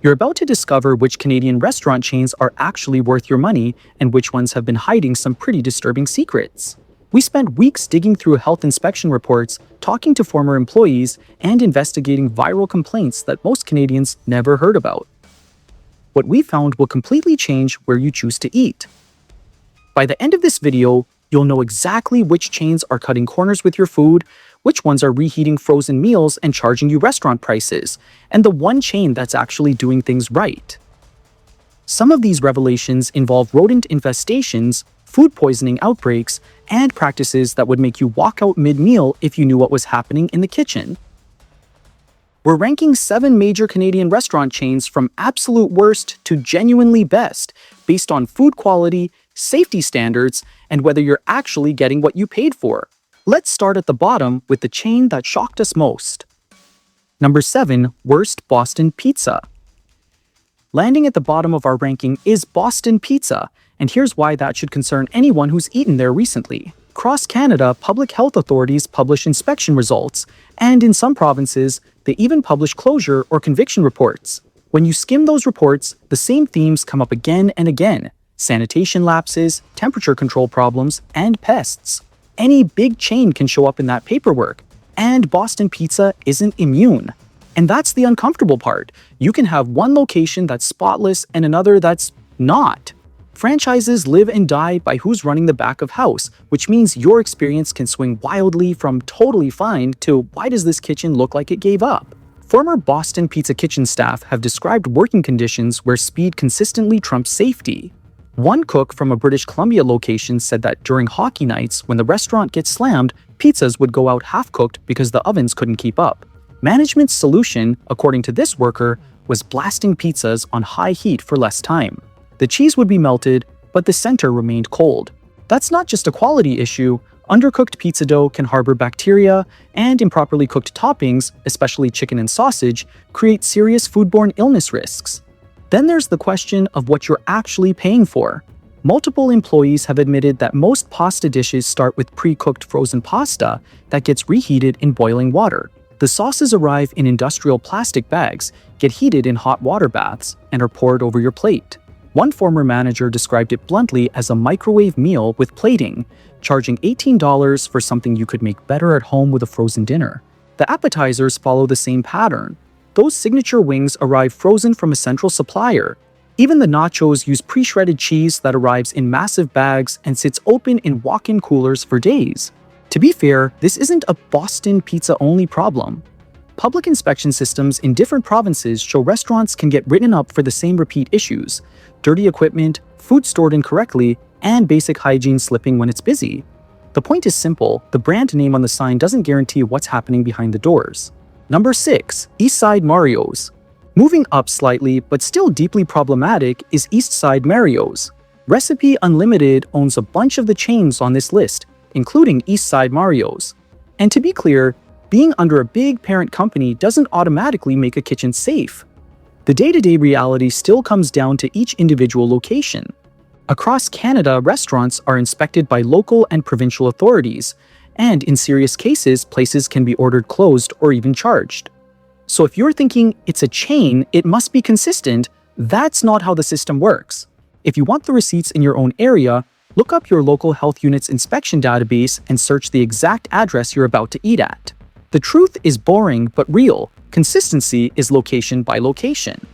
You're about to discover which Canadian restaurant chains are actually worth your money and which ones have been hiding some pretty disturbing secrets. We spent weeks digging through health inspection reports, talking to former employees, and investigating viral complaints that most Canadians never heard about. What we found will completely change where you choose to eat. By the end of this video, you'll know exactly which chains are cutting corners with your food, which ones are reheating frozen meals and charging you restaurant prices, and the one chain that's actually doing things right. Some of these revelations involve rodent infestations, food poisoning outbreaks, and practices that would make you walk out mid-meal if you knew what was happening in the kitchen. We're ranking 7 major Canadian restaurant chains from absolute worst to genuinely best, based on food quality, safety standards, and whether you're actually getting what you paid for. Let's start at the bottom with the chain that shocked us most. Number 7, Worst Boston Pizza. Landing at the bottom of our ranking is Boston Pizza, and here's why that should concern anyone who's eaten there recently. Across Canada, public health authorities publish inspection results, and in some provinces, they even publish closure or conviction reports. When you skim those reports, the same themes come up again and again: sanitation lapses, temperature control problems, and pests. Any big chain can show up in that paperwork, and Boston Pizza isn't immune. And that's the uncomfortable part. You can have one location that's spotless and another that's not. Franchises live and die by who's running the back of house, which means your experience can swing wildly from totally fine to why does this kitchen look like it gave up? Former Boston Pizza kitchen staff have described working conditions where speed consistently trumps safety. One cook from a British Columbia location said that during hockey nights, when the restaurant gets slammed, pizzas would go out half-cooked because the ovens couldn't keep up. Management's solution, according to this worker, was blasting pizzas on high heat for less time. The cheese would be melted, but the center remained cold. That's not just a quality issue. Undercooked pizza dough can harbor bacteria, and improperly cooked toppings, especially chicken and sausage, create serious foodborne illness risks. Then there's the question of what you're actually paying for. Multiple employees have admitted that most pasta dishes start with pre-cooked frozen pasta that gets reheated in boiling water. The sauces arrive in industrial plastic bags, get heated in hot water baths, and are poured over your plate. One former manager described it bluntly as a microwave meal with plating, charging $18 for something you could make better at home with a frozen dinner. The appetizers follow the same pattern. Those signature wings arrive frozen from a central supplier. Even the nachos use pre-shredded cheese that arrives in massive bags and sits open in walk-in coolers for days. To be fair, this isn't a Boston Pizza-only problem. Public inspection systems in different provinces show restaurants can get written up for the same repeat issues: dirty equipment, food stored incorrectly, and basic hygiene slipping when it's busy. The point is simple: the brand name on the sign doesn't guarantee what's happening behind the doors. Number 6, Eastside Mario's. Moving up slightly, but still deeply problematic, is Eastside Mario's. Recipe Unlimited owns a bunch of the chains on this list, including Eastside Mario's. And to be clear, being under a big parent company doesn't automatically make a kitchen safe. The day-to-day reality still comes down to each individual location. Across Canada, restaurants are inspected by local and provincial authorities, and in serious cases, places can be ordered closed or even charged. So if you're thinking it's a chain, it must be consistent, that's not how the system works. If you want the receipts in your own area, look up your local health unit's inspection database and search the exact address you're about to eat at. The truth is boring but real. Consistency is location by location.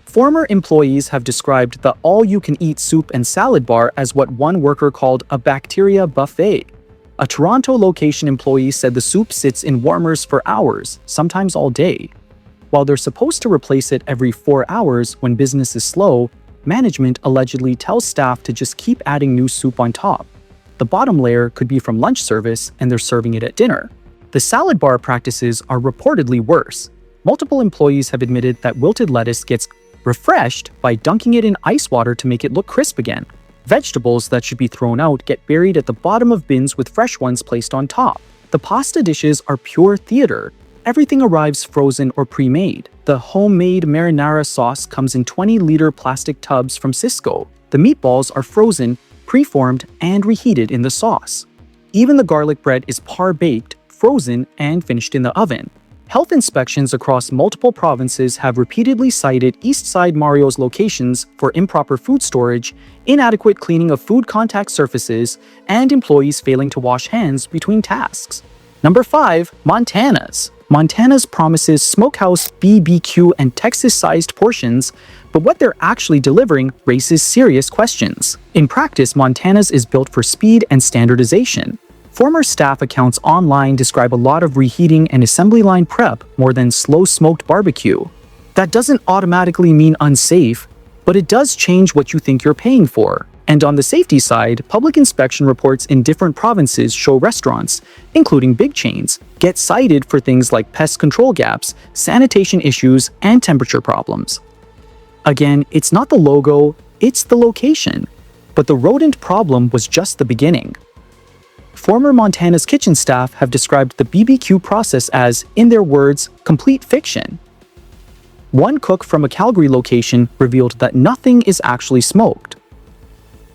Former employees have described the all-you-can-eat soup and salad bar as what one worker called a bacteria buffet. A Toronto location employee said the soup sits in warmers for hours, sometimes all day. While they're supposed to replace it every 4 hours when business is slow, management allegedly tells staff to just keep adding new soup on top. The bottom layer could be from lunch service and they're serving it at dinner. The salad bar practices are reportedly worse. Multiple employees have admitted that wilted lettuce gets refreshed by dunking it in ice water to make it look crisp again. Vegetables that should be thrown out get buried at the bottom of bins with fresh ones placed on top. The pasta dishes are pure theater. Everything arrives frozen or pre-made. The homemade marinara sauce comes in 20-liter plastic tubs from Cisco. The meatballs are frozen, pre-formed, and reheated in the sauce. Even the garlic bread is par-baked, frozen, and finished in the oven. Health inspections across multiple provinces have repeatedly cited Eastside Mario's locations for improper food storage, inadequate cleaning of food contact surfaces, and employees failing to wash hands between tasks. Number 5. Montana's. Montana's promises smokehouse BBQ and Texas-sized portions, but what they're actually delivering raises serious questions. In practice, Montana's is built for speed and standardization. Former staff accounts online describe a lot of reheating and assembly line prep more than slow-smoked barbecue. That doesn't automatically mean unsafe, but it does change what you think you're paying for. And on the safety side, public inspection reports in different provinces show restaurants, including big chains, get cited for things like pest control gaps, sanitation issues, and temperature problems. Again, it's not the logo, it's the location. But the rodent problem was just the beginning. Former Montana's kitchen staff have described the BBQ process as, in their words, complete fiction. One cook from a Calgary location revealed that nothing is actually smoked.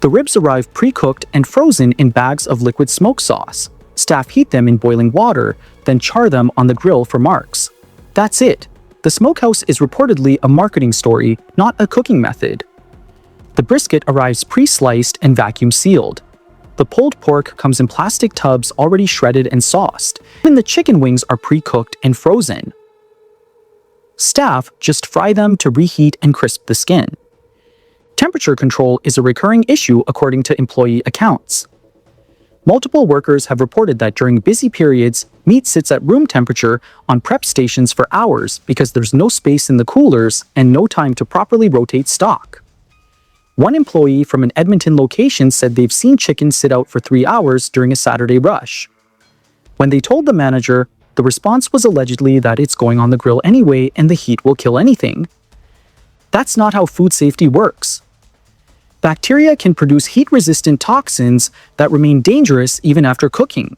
The ribs arrive pre-cooked and frozen in bags of liquid smoke sauce. Staff heat them in boiling water, then char them on the grill for marks. That's it. The smokehouse is reportedly a marketing story, not a cooking method. The brisket arrives pre-sliced and vacuum-sealed. The pulled pork comes in plastic tubs already shredded and sauced. Even the chicken wings are pre-cooked and frozen. Staff just fry them to reheat and crisp the skin. Temperature control is a recurring issue according to employee accounts. Multiple workers have reported that during busy periods, meat sits at room temperature on prep stations for hours because there's no space in the coolers and no time to properly rotate stock. One employee from an Edmonton location said they've seen chicken sit out for 3 hours during a Saturday rush. When they told the manager, the response was allegedly that it's going on the grill anyway and the heat will kill anything. That's not how food safety works. Bacteria can produce heat-resistant toxins that remain dangerous even after cooking.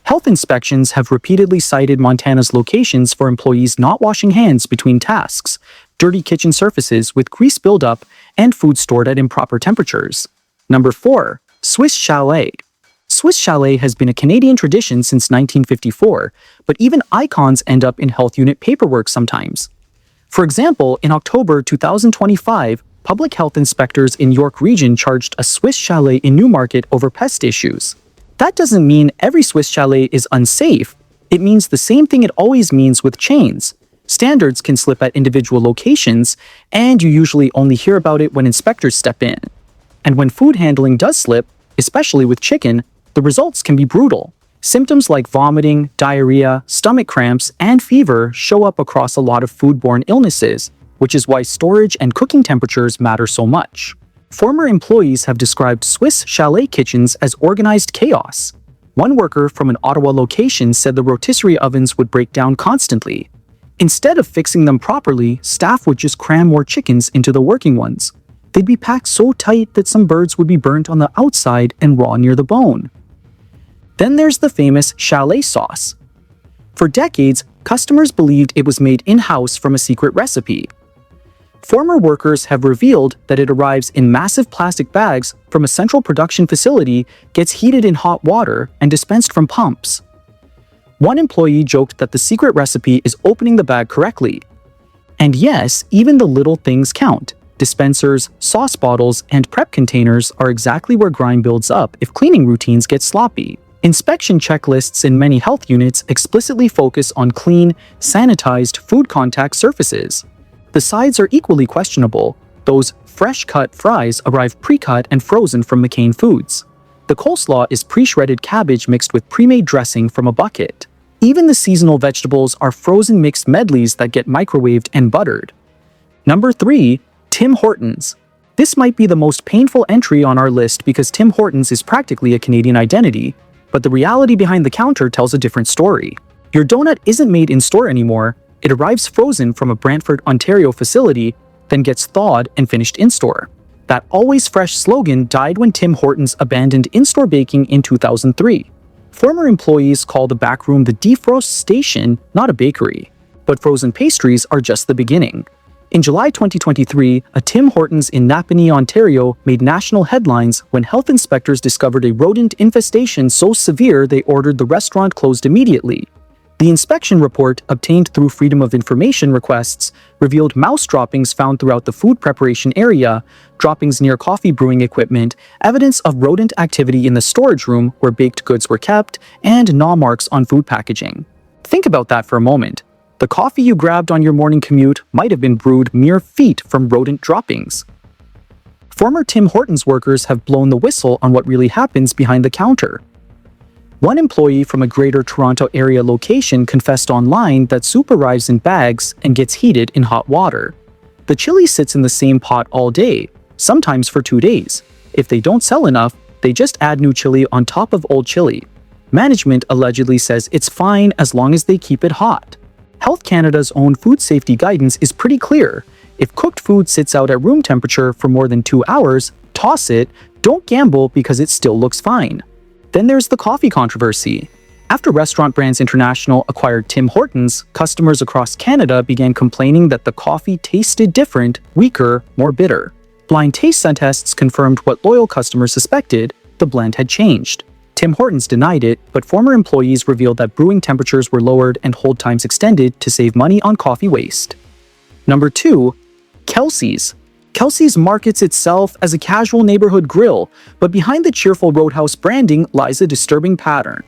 Health inspections have repeatedly cited Montana's locations for employees not washing hands between tasks, dirty kitchen surfaces with grease buildup, and food stored at improper temperatures. Number 4. Swiss Chalet. Swiss Chalet has been a Canadian tradition since 1954, but even icons end up in health unit paperwork sometimes. For example, in October 2025, public health inspectors in York Region charged a Swiss Chalet in Newmarket over pest issues. That doesn't mean every Swiss Chalet is unsafe. It means the same thing it always means with chains. Standards can slip at individual locations, and you usually only hear about it when inspectors step in. And when food handling does slip, especially with chicken, the results can be brutal. Symptoms like vomiting, diarrhea, stomach cramps, and fever show up across a lot of foodborne illnesses, which is why storage and cooking temperatures matter so much. Former employees have described Swiss Chalet kitchens as organized chaos. One worker from an Ottawa location said the rotisserie ovens would break down constantly. Instead of fixing them properly, staff would just cram more chickens into the working ones. They'd be packed so tight that some birds would be burnt on the outside and raw near the bone. Then there's the famous chalet sauce. For decades, customers believed it was made in-house from a secret recipe. Former workers have revealed that it arrives in massive plastic bags from a central production facility, gets heated in hot water, and dispensed from pumps. One employee joked that the secret recipe is opening the bag correctly. And yes, even the little things count. Dispensers, sauce bottles, and prep containers are exactly where grime builds up if cleaning routines get sloppy. Inspection checklists in many health units explicitly focus on clean, sanitized food contact surfaces. The sides are equally questionable. Those fresh-cut fries arrive pre-cut and frozen from McCain Foods. The coleslaw is pre-shredded cabbage mixed with pre-made dressing from a bucket. Even the seasonal vegetables are frozen mixed medleys that get microwaved and buttered. Number 3. Tim Hortons. This might be the most painful entry on our list because Tim Hortons is practically a Canadian identity, but the reality behind the counter tells a different story. Your donut isn't made in-store anymore. It arrives frozen from a Brantford, Ontario facility, then gets thawed and finished in-store. That always fresh slogan died when Tim Hortons abandoned in-store baking in 2003. Former employees call the back room the defrost station, not a bakery. But frozen pastries are just the beginning. In July 2023, a Tim Hortons in Napanee, Ontario made national headlines when health inspectors discovered a rodent infestation so severe they ordered the restaurant closed immediately. The inspection report, obtained through Freedom of Information requests, revealed mouse droppings found throughout the food preparation area, droppings near coffee brewing equipment, evidence of rodent activity in the storage room where baked goods were kept, and gnaw marks on food packaging. Think about that for a moment. The coffee you grabbed on your morning commute might have been brewed mere feet from rodent droppings. Former Tim Hortons workers have blown the whistle on what really happens behind the counter. One employee from a Greater Toronto Area location confessed online that soup arrives in bags and gets heated in hot water. The chili sits in the same pot all day, sometimes for 2 days. If they don't sell enough, they just add new chili on top of old chili. Management allegedly says it's fine as long as they keep it hot. Health Canada's own food safety guidance is pretty clear. If cooked food sits out at room temperature for more than 2 hours, toss it, don't gamble because it still looks fine. Then there's the coffee controversy. After Restaurant Brands International acquired Tim Hortons, customers across Canada began complaining that the coffee tasted different, weaker, more bitter. Blind taste tests confirmed what loyal customers suspected: the blend had changed. Tim Hortons denied it, but former employees revealed that brewing temperatures were lowered and hold times extended to save money on coffee waste. Number 2. Kelsey's. Kelsey's markets itself as a casual neighborhood grill, but behind the cheerful Roadhouse branding lies a disturbing pattern.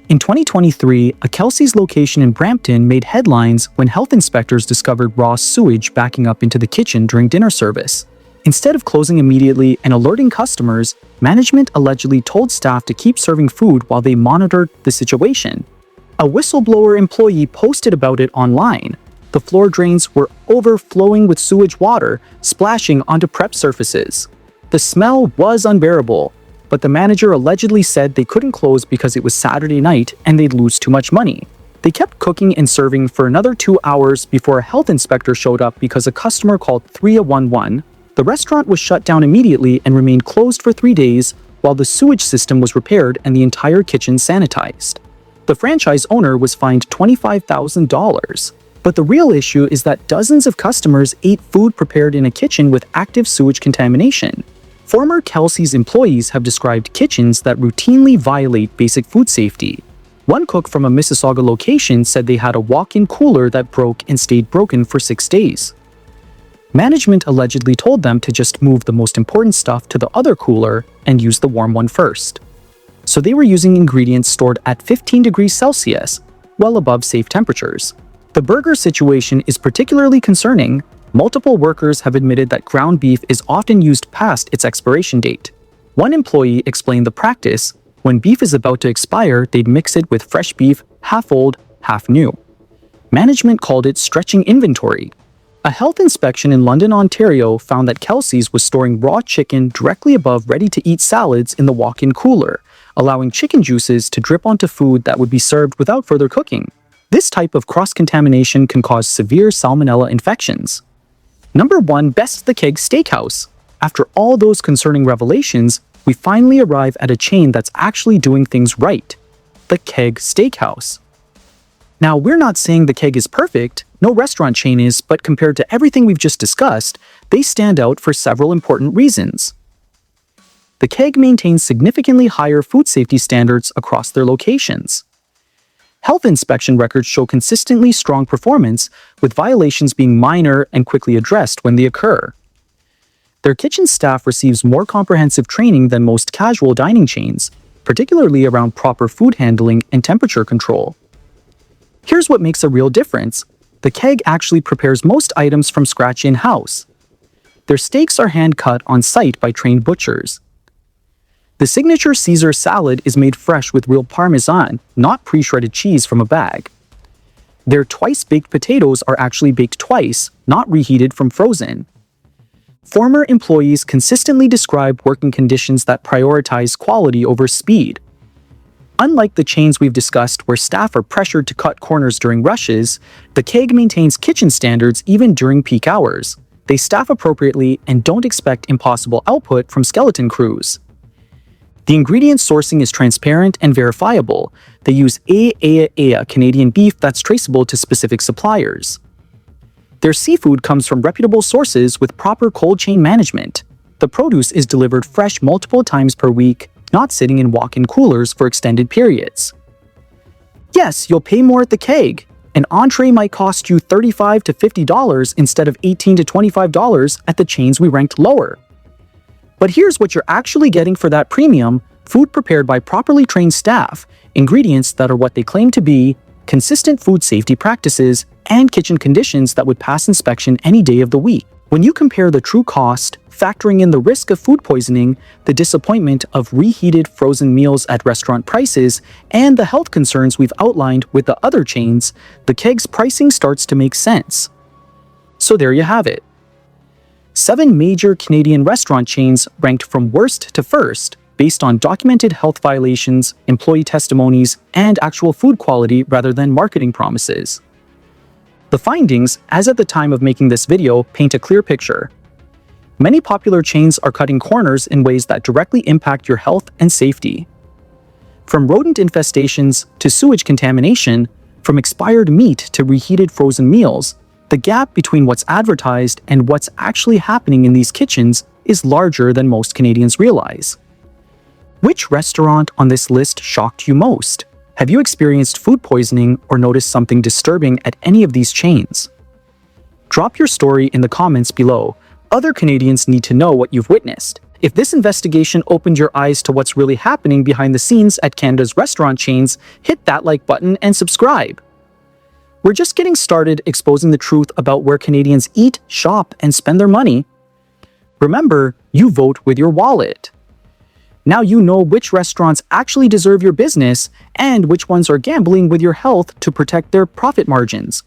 In 2023, a Kelsey's location in Brampton made headlines when health inspectors discovered raw sewage backing up into the kitchen during dinner service. Instead of closing immediately and alerting customers, management allegedly told staff to keep serving food while they monitored the situation. A whistleblower employee posted about it online. The floor drains were overflowing with sewage water, splashing onto prep surfaces. The smell was unbearable, but the manager allegedly said they couldn't close because it was Saturday night and they'd lose too much money. They kept cooking and serving for another 2 hours before a health inspector showed up because a customer called 311. The restaurant was shut down immediately and remained closed for 3 days while the sewage system was repaired and the entire kitchen sanitized. The franchise owner was fined $25,000. But the real issue is that dozens of customers ate food prepared in a kitchen with active sewage contamination. Former Kelsey's employees have described kitchens that routinely violate basic food safety. One cook from a Mississauga location said they had a walk-in cooler that broke and stayed broken for 6 days. Management allegedly told them to just move the most important stuff to the other cooler and use the warm one first. So they were using ingredients stored at 15 degrees Celsius, well above safe temperatures. The burger situation is particularly concerning. Multiple workers have admitted that ground beef is often used past its expiration date. One employee explained the practice: when beef is about to expire, they'd mix it with fresh beef, half old, half new. Management called it stretching inventory. A health inspection in London, Ontario found that Kelsey's was storing raw chicken directly above ready-to-eat salads in the walk-in cooler, allowing chicken juices to drip onto food that would be served without further cooking. This type of cross-contamination can cause severe salmonella infections. Number 1, best the Keg Steakhouse. After all those concerning revelations, we finally arrive at a chain that's actually doing things right: the Keg Steakhouse. Now, we're not saying the Keg is perfect, no restaurant chain is, but compared to everything we've just discussed, they stand out for several important reasons. The Keg maintains significantly higher food safety standards across their locations. Health inspection records show consistently strong performance, with violations being minor and quickly addressed when they occur. Their kitchen staff receives more comprehensive training than most casual dining chains, particularly around proper food handling and temperature control. Here's what makes a real difference: the Keg actually prepares most items from scratch in-house. Their steaks are hand-cut on site by trained butchers. The signature Caesar salad is made fresh with real Parmesan, not pre-shredded cheese from a bag. Their twice-baked potatoes are actually baked twice, not reheated from frozen. Former employees consistently describe working conditions that prioritize quality over speed. Unlike the chains we've discussed where staff are pressured to cut corners during rushes, the Keg maintains kitchen standards even during peak hours. They staff appropriately and don't expect impossible output from skeleton crews. The ingredient sourcing is transparent and verifiable. They use A Canadian beef that's traceable to specific suppliers. Their seafood comes from reputable sources with proper cold chain management. The produce is delivered fresh multiple times per week, not sitting in walk-in coolers for extended periods. Yes, you'll pay more at the Keg. An entree might cost you $35 to $50 instead of $18 to $25 at the chains we ranked lower. But here's what you're actually getting for that premium: food prepared by properly trained staff, ingredients that are what they claim to be, consistent food safety practices, and kitchen conditions that would pass inspection any day of the week. When you compare the true cost, factoring in the risk of food poisoning, the disappointment of reheated frozen meals at restaurant prices, and the health concerns we've outlined with the other chains, the Keg's pricing starts to make sense. So there you have it. 7 major Canadian restaurant chains ranked from worst to first based on documented health violations, employee testimonies, and actual food quality rather than marketing promises. The findings, as at the time of making this video, paint a clear picture. Many popular chains are cutting corners in ways that directly impact your health and safety. From rodent infestations to sewage contamination, from expired meat to reheated frozen meals, the gap between what's advertised and what's actually happening in these kitchens is larger than most Canadians realize. Which restaurant on this list shocked you most? Have you experienced food poisoning or noticed something disturbing at any of these chains? Drop your story in the comments below. Other Canadians need to know what you've witnessed. If this investigation opened your eyes to what's really happening behind the scenes at Canada's restaurant chains, hit that like button and subscribe. We're just getting started exposing the truth about where Canadians eat, shop, and spend their money. Remember, you vote with your wallet. Now you know which restaurants actually deserve your business and which ones are gambling with your health to protect their profit margins.